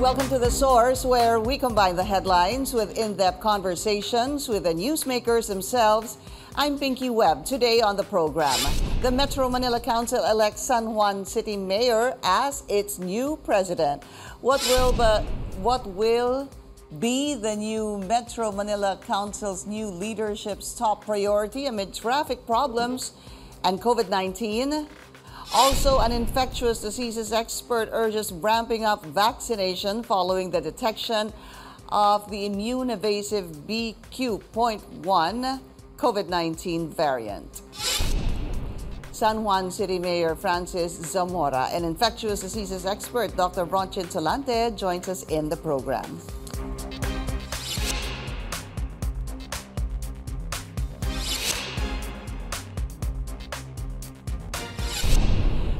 Welcome to The Source, where we combine the headlines with in-depth conversations with the newsmakers themselves. I'm Pinky Webb. Today on the program, the Metro Manila Council elects San Juan City Mayor as its new president. What will be the new Metro Manila Council's new leadership's top priority amid traffic problems and COVID-19? Also, an infectious diseases expert urges ramping up vaccination following the detection of the immune-evasive BQ.1 COVID-19 variant. San Juan City Mayor Francis Zamora and infectious diseases expert Dr. Rontgene Solante joins us in the program.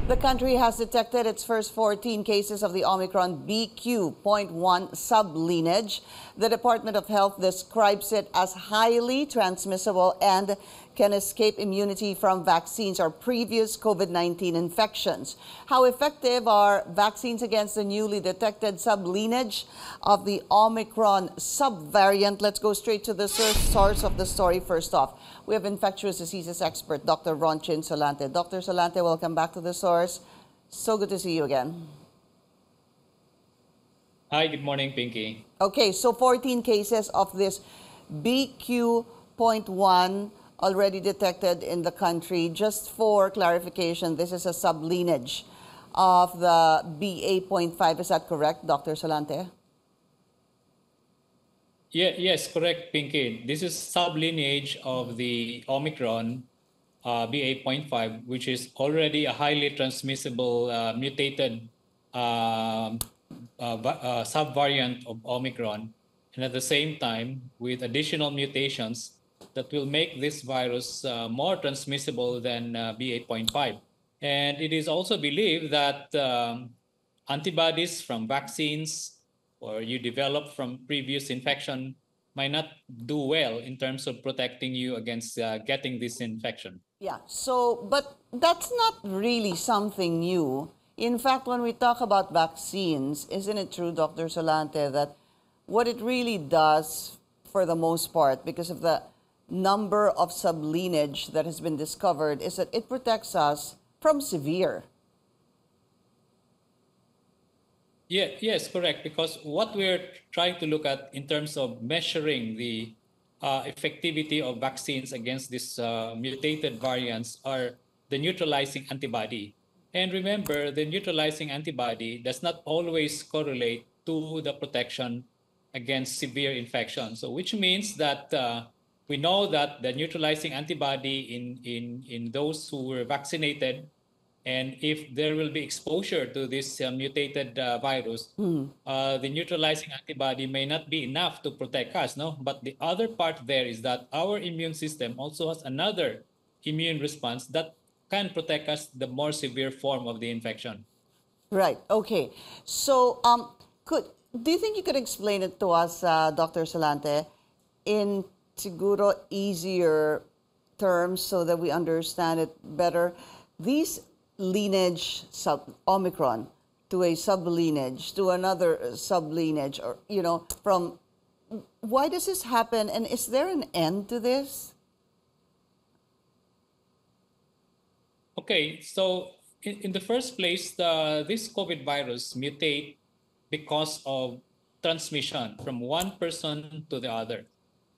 The country has detected its first 14 cases of the Omicron BQ.1 sublineage. The Department of Health describes it as highly transmissible and can escape immunity from vaccines or previous COVID-19 infections. How effective are vaccines against the newly detected sublineage of the Omicron subvariant? Let's go straight to the source of the story first off. We have infectious diseases expert Dr. Rontgene Solante. Dr. Solante, welcome back to The Source. So good to see you again. Hi, good morning, Pinky. Okay, so 14 cases of this BQ.1 already detected in the country. Just for clarification, this is a sublineage of the BA.5. Is that correct, Dr. Solante? Yes, correct, Pinky. This is sublineage of the Omicron BA.5, which is already a highly transmissible mutated subvariant of Omicron, and at the same time with additional mutations that will make this virus more transmissible than BA.5. And it is also believed that antibodies from vaccines or you develop from previous infection might not do well in terms of protecting you against getting this infection. Yeah, but that's not really something new. In fact, when we talk about vaccines, isn't it true, Dr. Solante, that what it really does for the most part, because of the number of sublineage that has been discovered, is that it protects us from severe? Yes, correct. Because what we're trying to look at in terms of measuring the effectivity of vaccines against these mutated variants are the neutralizing antibody. And remember, the neutralizing antibody does not always correlate to the protection against severe infection. So which means that we know that the neutralizing antibody in those who were vaccinated, and if there will be exposure to this mutated virus, the neutralizing antibody may not be enough to protect us, no? But the other part there is that our immune system also has another immune response that can protect us the more severe form of the infection. Right. Okay. So, do you think you could explain it to us, Dr. Solante, in siguro easier terms so that we understand it better? These lineage Omicron to a sublineage to another sublineage, or from why does this happen, and is there an end to this? Okay, so in the first place, this COVID virus mutate because of transmission from one person to the other.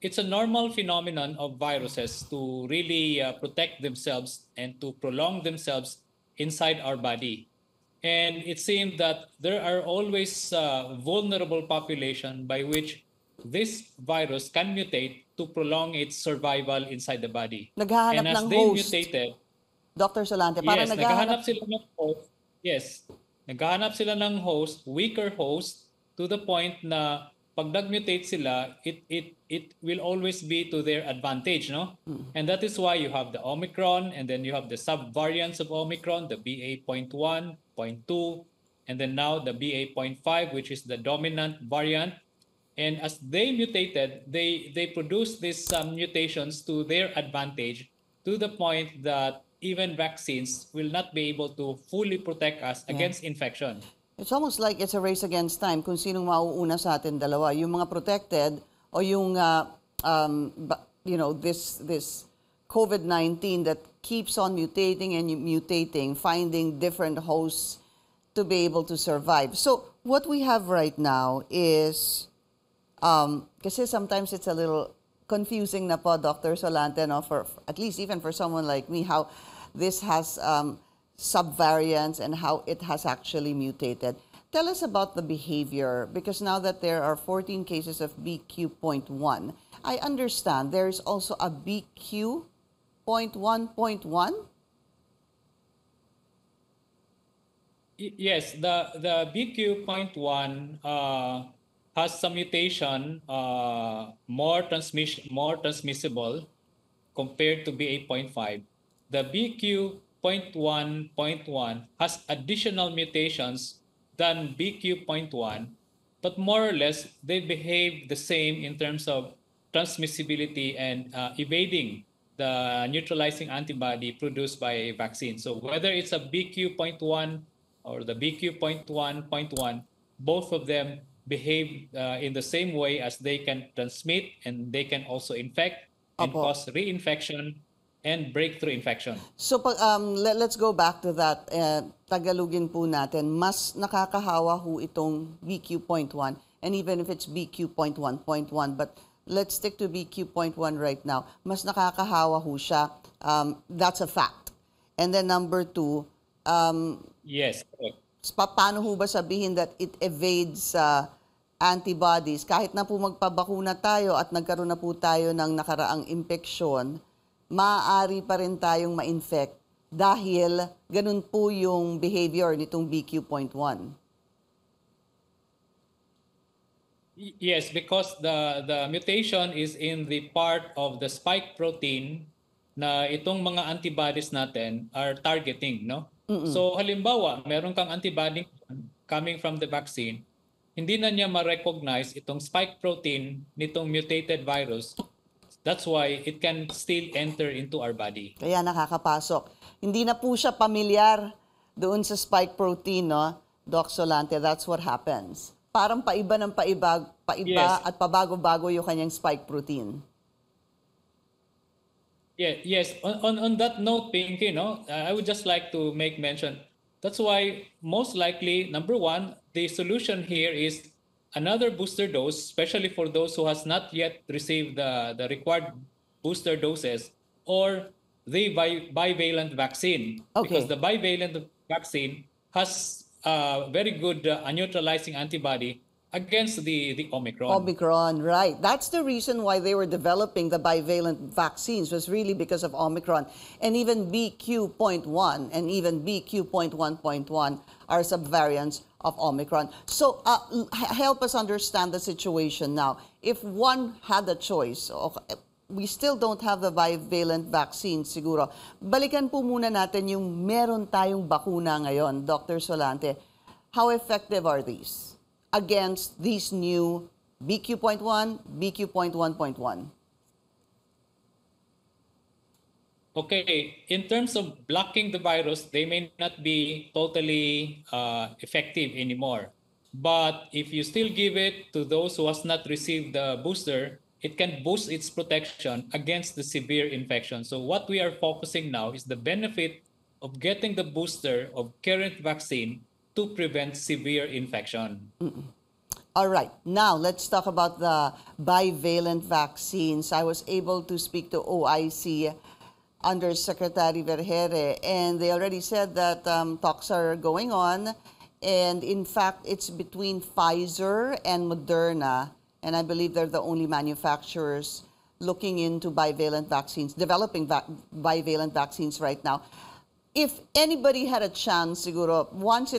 It's a normal phenomenon of viruses to really protect themselves and to prolong themselves inside our body. And it seems that there are always vulnerable population by which this virus can mutate to prolong its survival inside the body. Naghahanap And as ng they host. mutated, Dr. Solante, parang yes, naghahanap sila ng host. Yes, naghahanap sila ng host, weaker host, to the point na pag nag-mutate sila, it will always be to their advantage, no? And that is why you have the Omicron, and then you have the sub-variants of Omicron, the BA.1, 0.2, and then now the BA.5, which is the dominant variant. And as they mutated, they produce these mutations to their advantage, to the point that even vaccines will not be able to fully protect us against infection. It's almost like it's a race against time kung sinong mauuna sa atin dalawa. Yung mga protected o yung, this COVID-19 that keeps on mutating and mutating, finding different hosts to be able to survive. So what we have right now is, kasi sometimes it's a little confusing na po, Dr. Solante, no, for at least even for someone like me, how this has subvariants and how it has actually mutated. Tell us about the behavior, because now that there are 14 cases of BQ.1, I understand there's also a BQ.1.1. Yes, the BQ.1 has some mutation, more transmissible compared to BA.5. The BQ.1.1 has additional mutations than BQ.1, but more or less they behave the same in terms of transmissibility and evading the neutralizing antibody produced by a vaccine. So whether it's a BQ.1 or the BQ.1.1, both of them behave in the same way, as they can transmit and they can also infect and Opo. cause reinfection and breakthrough infection. So let's go back to that. Tagalogin po natin, mas nakakahawa ho itong BQ.1, and even if it's BQ.1.1, but let's stick to BQ.1 right now. Mas nakakahawa ho siya. That's a fact. And then number two, Yes, correct. paano ho ba sabihin that it evades antibodies? Kahit na po magpabakuna tayo at nagkaroon na po tayo ng nakaraang impeksyon, maaari pa rin tayong ma-infect dahil ganun po yung behavior nitong BQ.1. Yes, because the mutation is in the part of the spike protein na itong mga antibodies natin are targeting, no? So halimbawa, meron kang antibody coming from the vaccine, hindi na niya ma-recognize itong spike protein nitong mutated virus. That's why it can still enter into our body. Kaya nakakapasok. Hindi na po siya pamilyar doon sa spike protein, no? Doc Solante, that's what happens. Parang paiba ng paiba Yes. at pabago-bago yung kanyang spike protein. Yeah, yes. On that note, Pinky, I would just like to make mention. That's why most likely, number one, the solution here is another booster dose, especially for those who has not yet received the required booster doses, or the bivalent vaccine. Okay. Because the bivalent vaccine has a very good neutralizing antibody against the Omicron. Omicron, right. That's the reason why they were developing the bivalent vaccines, was really because of Omicron. And even BQ.1 and even BQ.1.1 are subvariants of Omicron. So help us understand the situation now. If one had a choice, we still don't have the bivalent vaccine siguro. Balikan po muna natin yung meron tayong bakuna ngayon, Dr. Solante. How effective are these against these new BQ.1, BQ.1.1? Okay, in terms of blocking the virus, they may not be totally effective anymore. But if you still give it to those who has not received the booster, it can boost its protection against the severe infection. So what we are focusing now is the benefit of getting the booster of current vaccine to prevent severe infection. All right, now let's talk about the bivalent vaccines. I was able to speak to OIC Undersecretary Vergere, and they already said that talks are going on, and in fact, it's between Pfizer and Moderna, and I believe they're the only manufacturers looking into bivalent vaccines, developing bivalent vaccines right now. If anybody had a chance, siguro, once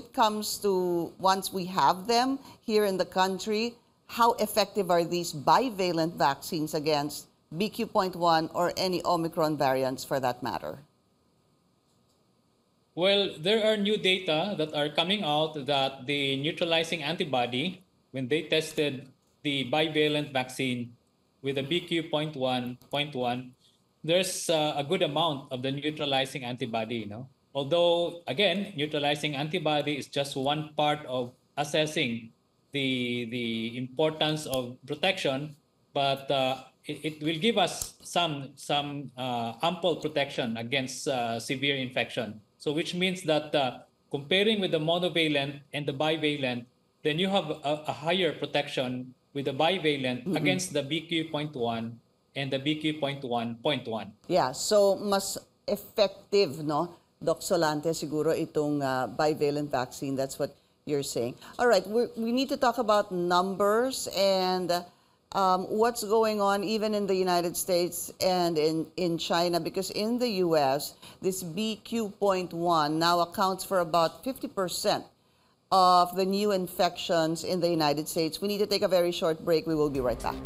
we have them here in the country, how effective are these bivalent vaccines against BQ.1 or any Omicron variants for that matter? Well, there are new data that are coming out that the neutralizing antibody, when they tested the bivalent vaccine with the BQ.1.1, there's a good amount of the neutralizing antibody, although, again, neutralizing antibody is just one part of assessing the importance of protection, but it will give us some ample protection against severe infection. So which means that comparing with the monovalent and the bivalent, then you have a higher protection with the bivalent against the BQ.1 and the BQ.1.1. Yeah, so mas effective, no, Doc Solante, siguro itong bivalent vaccine. That's what you're saying. All right, we need to talk about numbers and what's going on even in the United States and in China, because in the U.S., this BQ.1 now accounts for about 50% of the new infections in the United States. We need to take a very short break. We will be right back.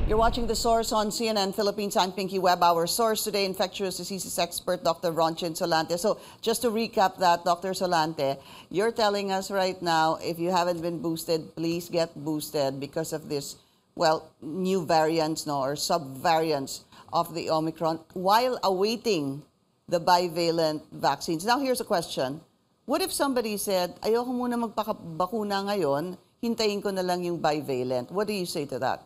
You're watching The Source on CNN Philippines. I'm Pinky Webb. Our source today, infectious diseases expert, Dr. Rontgene Solante. So just to recap that, Dr. Solante, you're telling us right now, if you haven't been boosted, please get boosted because of this, well, new variants, no, or subvariants of the Omicron while awaiting the bivalent vaccines. Now, here's a question. What if somebody said, ayoko muna magpakabakuna ngayon, hintayin ko na lang yung bivalent? What do you say to that?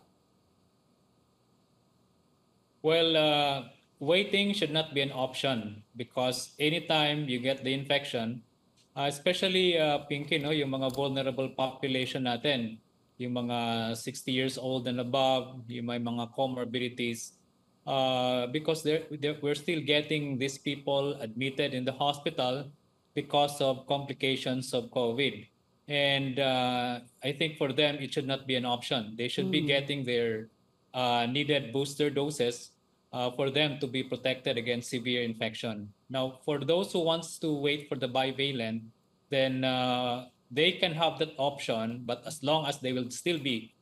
Well, waiting should not be an option because anytime you get the infection, especially Pinky, no, yung mga vulnerable population natin, yung mga 60 years old and above, yung may mga comorbidities, because we're still getting these people admitted in the hospital because of complications of COVID. And I think for them, it should not be an option. They should be getting their needed booster doses for them to be protected against severe infection. Now, for those who wants to wait for the bivalent, then they can have that option, but as long as they will still be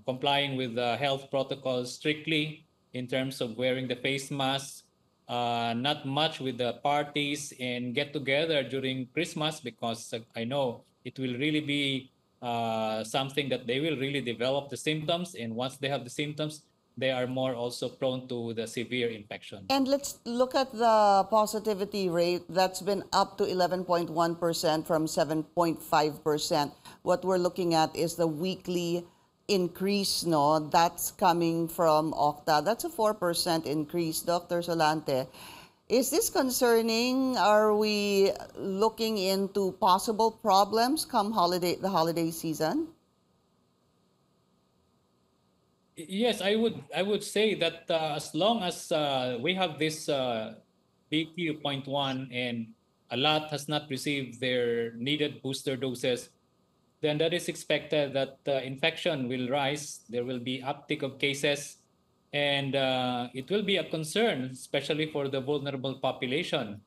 complying with the health protocols strictly in terms of wearing the face mask, not much with the parties and get together during Christmas, because I know it will really be something that they will really develop the symptoms, and once they have the symptoms, they are more also prone to the severe infection. And let's look at the positivity rate. That's been up to 11.1% from 7.5%. What we're looking at is the weekly increase, no? That's coming from Octa. That's a 4% increase, Dr. Solante. Is this concerning? Are we looking into possible problems come the holiday season? Yes, I would say that as long as we have this BQ.1 and a lot has not received their needed booster doses, then that is expected that infection will rise. There will be uptick of cases, and it will be a concern, especially for the vulnerable population.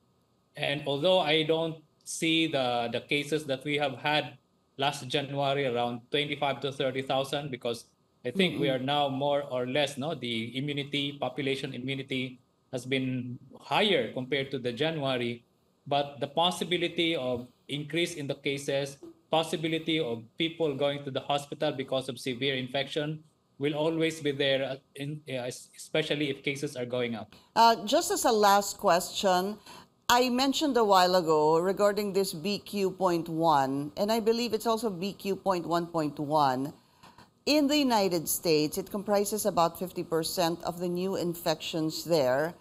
And although I don't see the cases that we have had last January, around 25 to 30,000, because I think we are now more or less, no, the population immunity has been higher compared to the January, but the possibility of increase in the cases, possibility of people going to the hospital because of severe infection will always be there, especially if cases are going up. Just as a last question, I mentioned a while ago regarding this BQ.1, and I believe it's also BQ.1.1. In the United States, it comprises about 50% of the new infections there.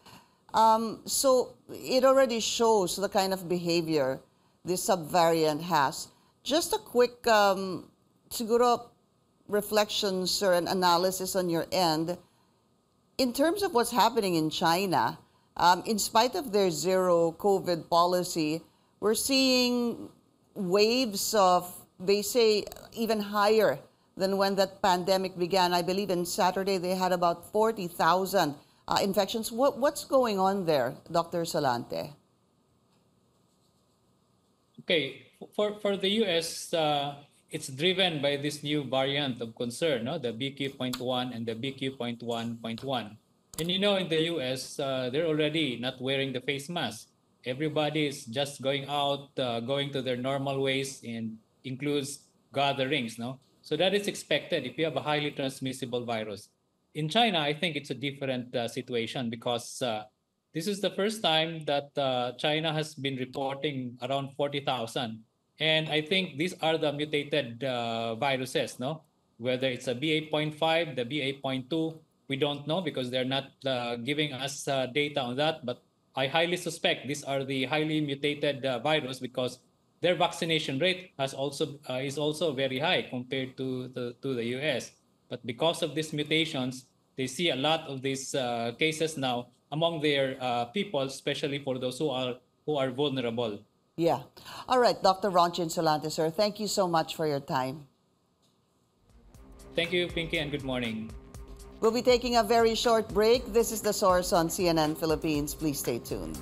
So it already shows the kind of behavior this subvariant has. Just a quick, siguro, reflections or an analysis on your end. In terms of what's happening in China, in spite of their zero COVID policy, we're seeing waves of, they say, even higher than when that pandemic began. I believe in Saturday they had about 40,000 infections. What's going on there, Dr. Solante? Okay, for the US, it's driven by this new variant of concern, no? The BQ.1 and the BQ.1.1. And you know, in the US, they're already not wearing the face mask. Everybody is just going out, going to their normal ways, and includes gatherings, no? So that is expected if you have a highly transmissible virus. in China, I think it's a different situation because this is the first time that China has been reporting around 40,000. And I think these are the mutated viruses, no? Whether it's a BA.5, the BA.2, we don't know because they're not giving us data on that. But I highly suspect these are the highly mutated virus because their vaccination rate is also very high compared to the US. But because of these mutations, they see a lot of these cases now among their people, especially for those who are vulnerable. Yeah. All right, Dr. Rontgene Solante, sir, thank you so much for your time. Thank you, Pinky, and good morning. We'll be taking a very short break. This is The Source on CNN Philippines. Please stay tuned.